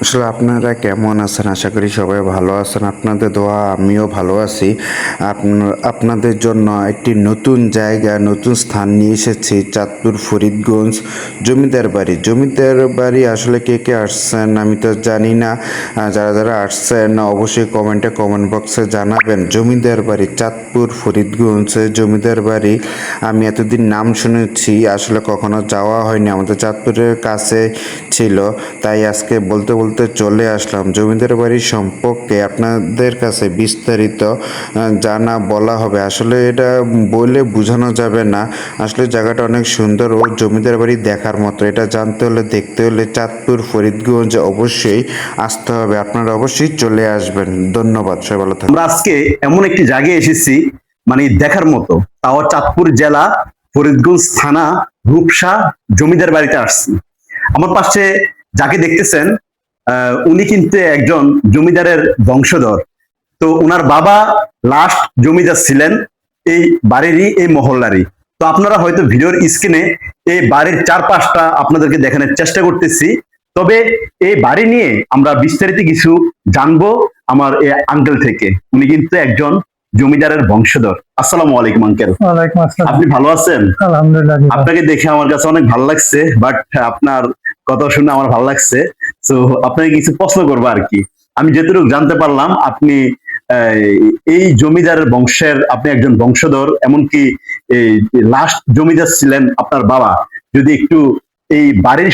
আসলে আপনারা কেমন আছেন? আশা করি সবাই ভালো আছেন। আপনাদের দোয়া আমিও ভালো আছি। আপনাদের জন্য একটি নতুন জায়গা, নতুন স্থান নিয়ে এসেছি, চাঁদপুর ফরিদগঞ্জ জমিদার বাড়ি। জমিদার বাড়ি আসলে কে কে আসছেন আমি তো জানি না। যারা যারা আসছেন অবশ্যই কমেন্ট বক্সে জানাবেন। জমিদার বাড়ি চাঁদপুর ফরিদগঞ্জ জমিদার বাড়ি, আমি এতদিন নাম শুনেছি, আসলে কখনো যাওয়া হয়নি। আমাদের চাঁদপুরের কাছে ছিল, তাই আজকে বলতে বলতে চলে আসলাম। জমিদার বাড়ির সম্পর্কে আপনাদের কাছে বিস্তারিত জানা বলা হবে। আসলে এটা বলে বোঝানো যাবে না। আসলে জায়গাটা অনেক সুন্দর ও জমিদার বাড়ি দেখার মতো। এটা জানতে হলে দেখতে হলে চাঁদপুর ফরিদগঞ্জ অবশ্যই আসতে হবে। আপনারা অবশ্যই চলে আসবেন। ধন্যবাদ, সবাই ভালো থাকবেন। আমরা আজকে এমন একটি জায়গায় এসেছি, মানে দেখার মতো, তাও চাঁদপুর জেলা ফরিদগঞ্জ থানা রূপসা জমিদার বাড়িতে আসছি। আমার পাশে যাকে দেখতেছেন উনি কিন্তু একজন জমিদারের বংশধর। তো ওনার বাবা লাস্ট জমিদার ছিলেন এই বাড়িরই, এই মহল্লারই। তো আপনারা হয়তো ভিডিওর স্ক্রিনে এই বাড়ির চারপাশটা আপনাদেরকে দেখানোর চেষ্টা করতেছি। তবে এই বাড়ি নিয়ে আমরা বিস্তারিত কিছু জানবো আমার এই আঙ্কেল থেকে। উনি কিন্তু একজন জমিদারের বংশধর। আসসালামু আলাইকুম আঙ্কেল। ওয়ালাইকুম আসসালাম। আপনি ভালো আছেন? আলহামদুলিল্লাহ। আপনাকে দেখে আমার কাছে অনেক ভালো লাগছে, বাট আপনার কথা শুনে আমার ভালো লাগছে। তো আপনাকে কিছু প্রশ্ন করবো আর কি। আমি যেটুকু জানতে পারলাম আপনি এই জমিদারের বংশের, আপনি একজন বংশধর, এমনকি এই লাস্ট জমিদার ছিলেন আপনার বাবা। যদি একটু এই বাড়ির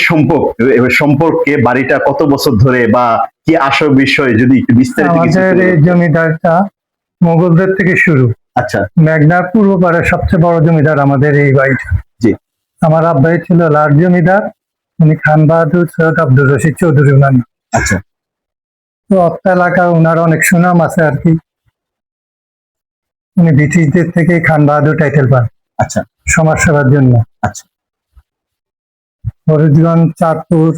সম্পর্কে বাড়িটা কত বছর ধরে বা কি আসল বিষয় যদি একটু বিস্তারিত কিছু আমাদের এই জমিদারটা মোগলদের থেকে শুরু। আচ্ছা, মেঘনার পূর্ব পাড়ের সবচেয়ে বড় জমিদার আমাদের এই বাড়িটা। জি। আমার আব্বাই ছিল লাট জমিদার, উনি খান বাহাদুর সৈয়দ আব্দুর রশিদ চৌধুরী ওনার নাম। আচ্ছা, তো অত্র এলাকা ওনার অনেক সুনাম আছে আর কি। উনি ব্রিটিশদের থেকে খান বাহাদুর টাইটেল পান আচ্ছা, সমাজ সেবার জন্য। আচ্ছা, ফরিদগঞ্জ, চাঁদপুর,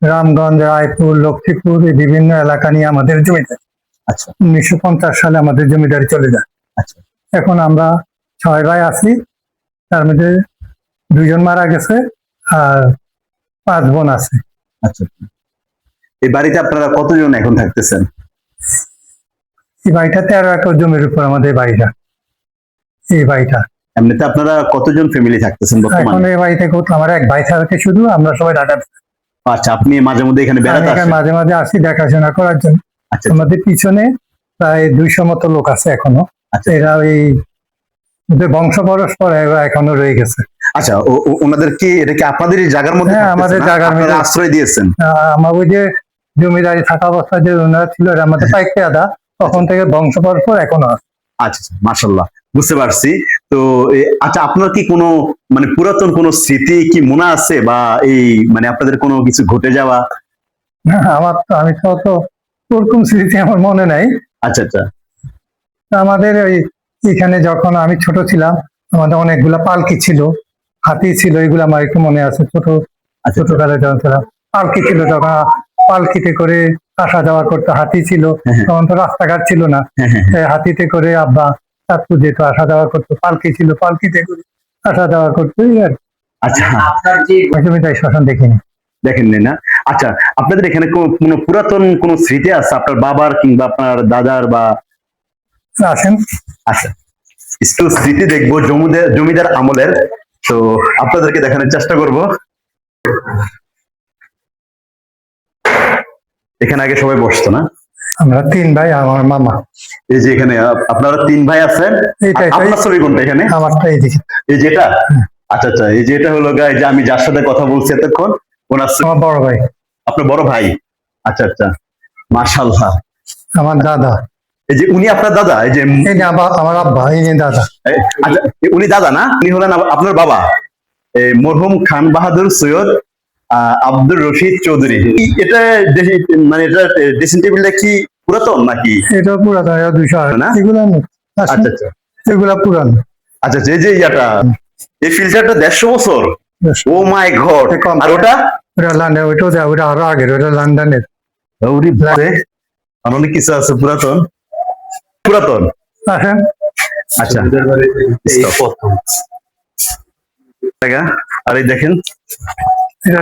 রামগঞ্জ, রায়পুর, লক্ষ্মীপুর এই বিভিন্ন এলাকা নিয়ে আমাদের জমিদার। আচ্ছা, 1950 সালে আমাদের জমিদারি চলে যায়। আচ্ছা, এখন আমরা 6 ভাই আছি, তার মধ্যে 2 জন মারা গেছে আর 5 বোন আছে। আচ্ছা। এই বাড়িতে আপনারা কতজন এখন থাকতেছেন? এই বাড়িটা 13 একর জমির উপর আমাদের বাড়িটা। এই বাড়িটা এমনিতে আপনারা কতজন ফ্যামিলি থাকতেছেন এখন বর্তমানে? এই বাড়িতে আমার এক ভাই থাকে শুধু, আমরা সবাই ঢাকা। আচ্ছা, আপনি মাঝে মধ্যে এখানে আমি বেড়াতে এখানে আসেন? মাঝে মাঝে আসি দেখাশোনা করার জন্য। আচ্ছা, আমাদের পিছনে প্রায় 200 মতো লোক আছে এখনো। আচ্ছা, এরা এই ওদের বংশ পরস্পর এরা এখনো রয়ে গেছে। আচ্ছা। ওনাদের কি এটা কি আপনাদের এই জায়গার মধ্যে হ্যাঁ, থাকতেছে আমাদের না? জায়গার আপনারা মধ্যে। আশ্রয় দিয়েছেন? আমার ওই যে জমিদারি থাকা অবস্থায় যে ওনারা ছিল এরা আমাদের পাইকে আদা, তখন থেকে বংশ পরস্পর এখনো আছে। আচ্ছা, মাশাআল্লাহ, বুঝতে পারছি। তো আচ্ছা, আপনার কি কোনো মানে পুরাতন কোনো স্মৃতি কি মনে আছে, বা এই মানে আপনাদের কোনো কিছু ঘটে যাওয়া? আমি তো অত ওরকম স্মৃতি আমার মনে নাই। আচ্ছা, আচ্ছা, তা আমাদের ওই এখানে যখন আমি ছোট ছিলাম আমাদের অনেকগুলা পালকি ছিল, হাতি ছিল, এগুলো আমার একটু মনে আছে। আচ্ছা, ছোটকালে যখন ছিলাম পালকি ছিল, তখন পালকিতে করে আসা যাওয়া করতো। হাতি ছিল, হ্যাঁ, হ্যাঁ, তখন তো রাস্তাঘাট ছিল না। হ্যাঁ, হ্যাঁ, হ্যাঁ। হাতিতে করে আব্বা চাঁদপুর যেত, আসা যাওয়া করতো। পালকি ছিল, পালকিতে করে আসা যাওয়া করতো। এই আর আচ্ছা, জমিদারি শাসন দেখিনি। দেখেননি না? আচ্ছা, আপনাদের এখানে কোনো পুরাতন কোনো স্মৃতি আছে আপনার বাবার কিংবা আপনার দাদার বা? আসেন। আচ্ছা, একটু স্মৃতি দেখবো জমিদার আমলের। তো আপনাদেরকে দেখানোর চেষ্টা করব। এখানে আগে সবাই বসতো না? আমরা 3 ভাই, আমার মামা। এই যে এখানে আপনারা 3 ভাই আছেন। এইটাই আপনার ছবি কোনটা এখানে? আমারটা এইদিকে। এই যেটা? আচ্ছা, আচ্ছা, এই যেটা হলো গায়ে যে আমি যার সাথে কথা বলছি এতক্ষণ, ওনার আমার বড় ভাই। আপনার বড় ভাই? আচ্ছা, আচ্ছা, মাশাআল্লাহ। আমার দাদা। এই যে উনি আপনার দাদা? এই যে এই যে আমার আব্বা, এই যে দাদা। আচ্ছা, উনি দাদা না? উনি হলেন আপনার বাবা, মরহুম খান বাহাদুর সৈয়দ আব্দুর রশিদ চৌধুরী। এটা মানে এটা ড্রেসিং টেবিলটা কি পুরাতন নাকি? এটা পুরাতন, 200 না? এগুলো আচ্ছা, আচ্ছা, এগুলা পুরানো। আচ্ছা, এই যে ইয়াটা, এই ফিল্টারটা 150 বছর? ও মাই গড! আর ওটা? ওটা লন্ডন, ওটা আরো আগের, ওটা লন্ডনের। ওরে বাপরে, আর অনেক কিছু আছে পুরাতন পুরাতন। আসেন। আচ্ছা, আর এই দেখেন, এটা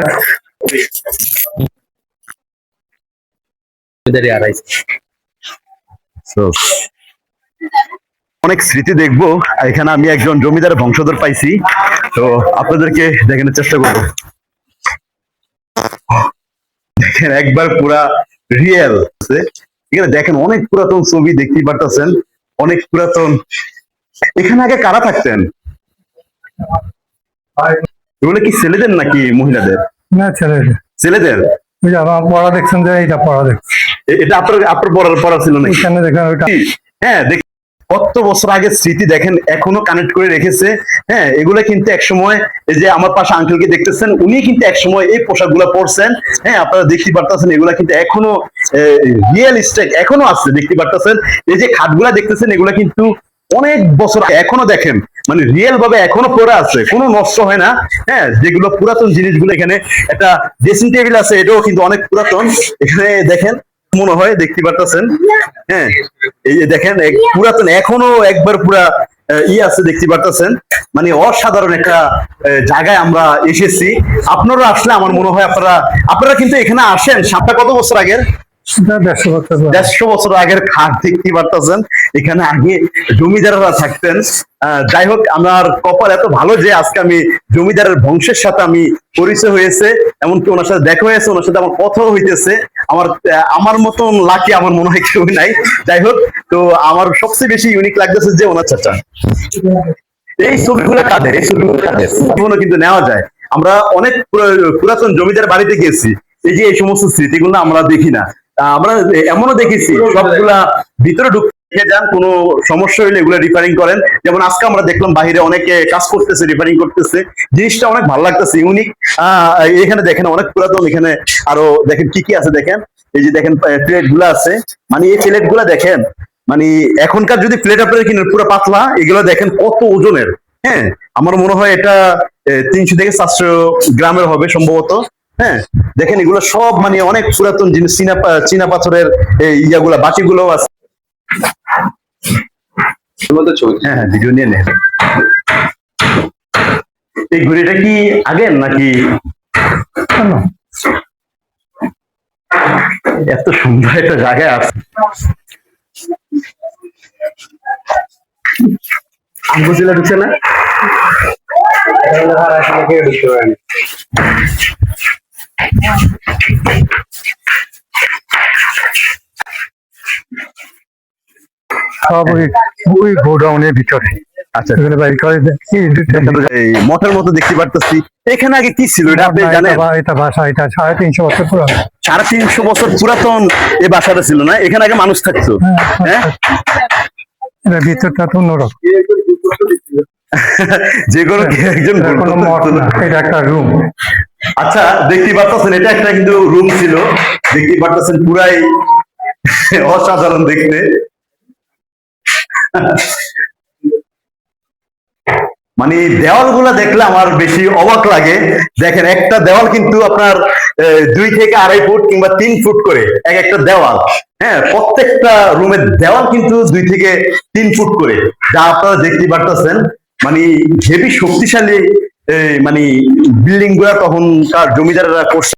So, অনেক স্মৃতি দেখবো। এখানে আমি একজন জমিদার বংশধর পাইছি, তো আপনাদেরকে দেখানোর চেষ্টা করবো। দেখেন একবার পুরা রিয়েল। এখানে দেখেন অনেক পুরাতন ছবি দেখতেই পারতেছেন, অনেক পুরাতন। এখানে আগে কারা থাকতেন? এগুলো কি ছেলেদের নাকি মহিলাদের? না ছেলে, ছেলেদের। ওই যে আমার পড়া দেখছেন যে এটা পড়া দেখছেন, এটা আপনার পড়া ছিল নাকি? এখানে দেখেন ওইটা। হ্যাঁ, কত বছর আগের স্মৃতি দেখেন এখনো কানেক্ট করে রেখেছে। হ্যাঁ, এগুলা কিন্তু একসময়, এই যে আমার পাশে আঙ্কেলকে দেখতেছেন, উনি কিন্তু একসময় এই পোশাকগুলো পরছেন। হ্যাঁ, আপনারা দেখতে পারতেছেন এগুলা কিন্তু এখনো রিয়েল স্টেক এখনো আছে, দেখতে পারতেছেন। এই যে খাটগুলা দেখতেছেন এগুলা কিন্তু অনেক বছর এখনো দেখেন, মানে রিয়েল ভাবে এখনো পড়ে আছে, কোনো নষ্ট হয় না। হ্যাঁ, যেগুলো পুরাতন জিনিসগুলো, এখানে একটা ড্রেসিং টেবিল আছে, এটাও কিন্তু অনেক পুরাতন। এখানে দেখেন মনে হয়, দেখতে পারতেছেন। হ্যাঁ, এই যে দেখেন পুরাতন এখনো একবার পুরা আছে, দেখতে পারতেছেন। মানে অসাধারণ একটা জায়গায় আমরা এসেছি। আপনারা আসলে আমার মনে হয় আপনারা কিন্তু এখানে আসেন। সাপটা কত বছর আগের? 150 বছর আগের খাট, দেখতে পারতেছেন। এখানে আগে জমিদাররা থাকতেন। যাই হোক, আমার কপাল এত ভালো যে আজকে আমি জমিদারের বংশের সাথে আমি পরিচয় হয়েছে, এমনকি ওনার সাথে দেখা হয়েছে, ওনার সাথে আমার কথাও হইতেছে। আমার মতন লাকি আমার মনে হয় কেউ নাই। যাই হোক, তো আমার সবচেয়ে বেশি ইউনিক লাগতেছে যে ওনার চাচা। এই ছবিগুলো কাদের? কিন্তু নেওয়া যায়। আমরা অনেক পুরাতন জমিদার বাড়িতে গেছি, এই যে এই সমস্ত স্মৃতিগুলো আমরা দেখি না। আমরা এমনও দেখেছি সবগুলা ভিতরে ঢুকে যান, কোনো সমস্যা হইলে এগুলো রিপেয়ারিং করেন। যেমন আজকে আমরা দেখলাম বাহিরে অনেকে কাজ করতেছে, রিপেয়ারিং করতেছে, জিনিসটা অনেক ভালো লাগতেছে, ইউনিক। এখানে দেখেন অনেক পুরাতন, এখানে আরো দেখেন কি কি আছে দেখেন। এই যে দেখেন প্লেট গুলা আছে, মানে এই প্লেট গুলা দেখেন, মানে এখনকার যদি প্লেট আপনারা কিনেন পুরো পাতলা, এগুলো দেখেন কত ওজনের। হ্যাঁ, আমার মনে হয় এটা 300 থেকে 400 গ্রামের হবে সম্ভবত। হ্যাঁ, দেখেন এগুলো সব মানে অনেক পুরাতন জিনিস, চীনা পাথরের ইয়াগুলা, বাটিগুলো আছে। হ্যাঁ হ্যাঁ, ভিডিও নিয়ে নেন। এই ঘড়িটা কি আগের নাকি? এত সুন্দর একটা জায়গায় আছে। বুঝলে ঢুকছে না? সব ওই গোডাউনের ভিতরে। আচ্ছা, এই মঠের মতো দেখতে পারতেছি। এখানে আগে কি ছিল এটা আপনি জানেন? এটা বাসা, এটা 350 বছর পুরানো। 350 বছর পুরাতন এই বাসাটা ছিল না? এখানে আগে মানুষ থাকতো? হ্যাঁ, এটা ভিতরটা তো অন্যরকম, যে কোনো একজন। এটা একটা রুম। আচ্ছা, দেখতে পারতেছেন এটা একটা কিন্তু রুম ছিল, দেখতে পারতেছেন পুরাই অসাধারণ দেখতে। মানে দেওয়াল গুলা দেখলে আমার বেশি অবাক লাগে। দেখেন একটা দেওয়াল কিন্তু আপনার 2 থেকে 2.5 ফুট কিংবা 3 ফুট করে এক একটা দেওয়াল। হ্যাঁ, প্রত্যেকটা রুমের দেওয়াল কিন্তু 2 থেকে 3 ফুট করে, যা আপনারা দেখতে পারতেছেন। মানে হেভি শক্তিশালী মানে বিল্ডিং গুলা তখনকার জমিদারেরা করছে।